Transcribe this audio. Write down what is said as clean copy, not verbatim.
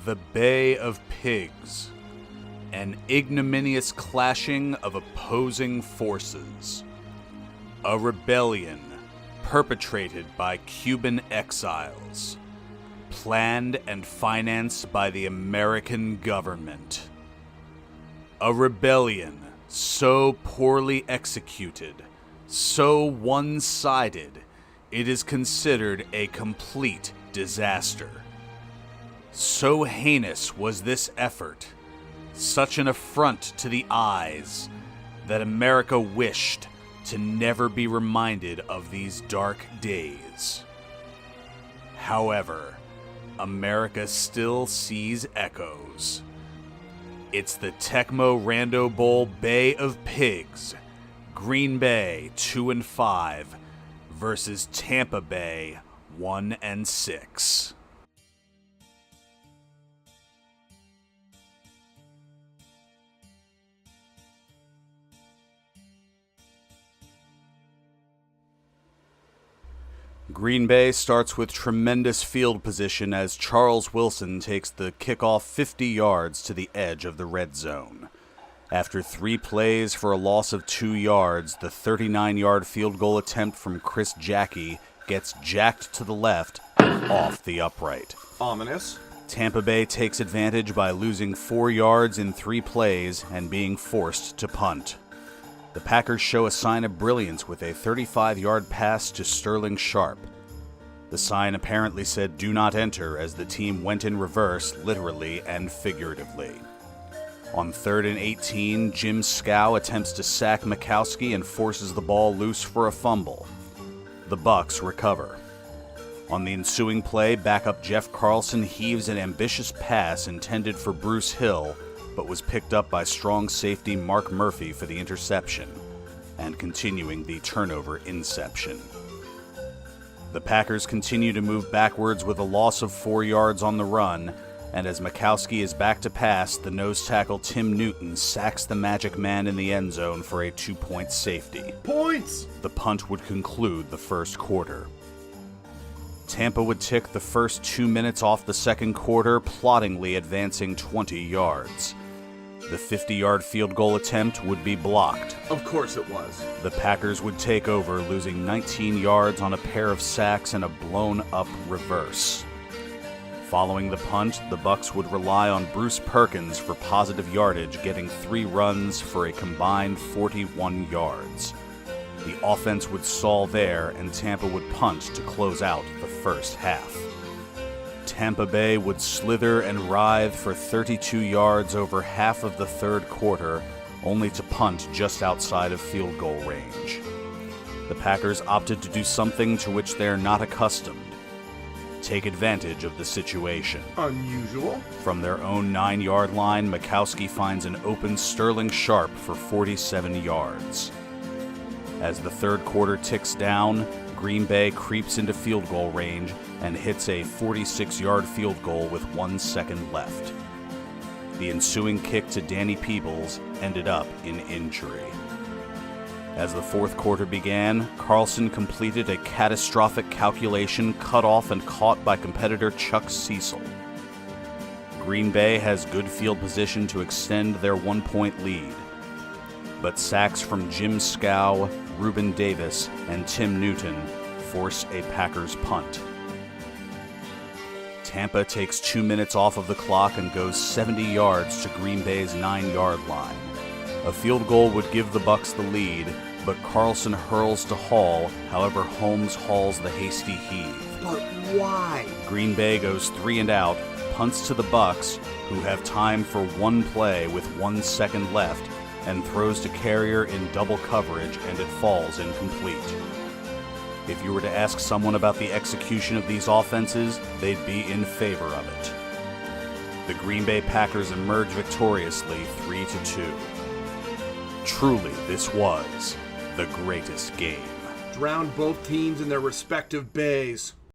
The Bay of Pigs. An ignominious clashing of opposing forces. A rebellion perpetrated by Cuban exiles. Planned and financed by the American government. A rebellion so poorly executed, so one-sided, it is considered a complete disaster. So heinous was this effort, such an affront to the eyes, that America wished to never be reminded of these dark days. However, America still sees echoes. It's the Tecmo Rando Bowl Bay of Pigs, Green Bay 2-5 versus Tampa Bay 1-6. Green Bay starts with tremendous field position as Charles Wilson takes the kickoff 50 yards to the edge of the red zone. After 3 plays for a loss of 2 yards, the 39-yard field goal attempt from Chris Jackie gets jacked to the left and off the upright. Ominous. Tampa Bay takes advantage by losing 4 yards in 3 plays and being forced to punt. The Packers show a sign of brilliance with a 35-yard pass to Sterling Sharp. The sign apparently said "Do not enter" as the team went in reverse, literally and figuratively. On 3rd and 18, Jim Scow attempts to sack Mikowski and forces the ball loose for a fumble. The Bucs recover. On the ensuing play, backup Jeff Carlson heaves an ambitious pass intended for Bruce Hill, but was picked up by strong safety Mark Murphy for the interception, and continuing the turnover inception. The Packers continue to move backwards with a loss of 4 yards on the run, and as Mikowski is back to pass, the nose tackle Tim Newton sacks the Magic Man in the end zone for a 2-point safety. Points! The punt would conclude the first quarter. Tampa would tick the first 2 minutes off the second quarter, ploddingly advancing 20 yards. The 50-yard field goal attempt would be blocked. Of course it was. The Packers would take over, losing 19 yards on a pair of sacks and a blown-up reverse. Following the punt, the Bucs would rely on Bruce Perkins for positive yardage, getting 3 runs for a combined 41 yards. The offense would stall there, and Tampa would punt to close out the first half. Tampa Bay would slither and writhe for 32 yards over half of the third quarter, only to punt just outside of field goal range. The Packers opted to do something to which they are not accustomed: take advantage of the situation. Unusual. From their own 9-yard line, Mikowski finds an open Sterling Sharp for 47 yards. As the third quarter ticks down, Green Bay creeps into field goal range and hits a 46-yard field goal with 1 second left. The ensuing kick to Danny Peebles ended up in injury. As the fourth quarter began, Carlson completed a catastrophic calculation cut off and caught by competitor Chuck Cecil. Green Bay has good field position to extend their 1-point lead, but sacks from Jim Scow, Reuben Davis, and Tim Newton force a Packers punt. Tampa takes 2 minutes off of the clock and goes 70 yards to Green Bay's 9-yard line. A field goal would give the Bucs the lead, but Carlson hurls to Hall, however Holmes hauls the hasty heave. But why? Green Bay goes 3 and out, punts to the Bucs, who have time for 1 play with 1 second left, and throws to Carrier in double coverage, and it falls incomplete. If you were to ask someone about the execution of these offenses, they'd be in favor of it. The Green Bay Packers emerge victoriously 3-2. Truly, this was the greatest game. Drowned both teams in their respective bays.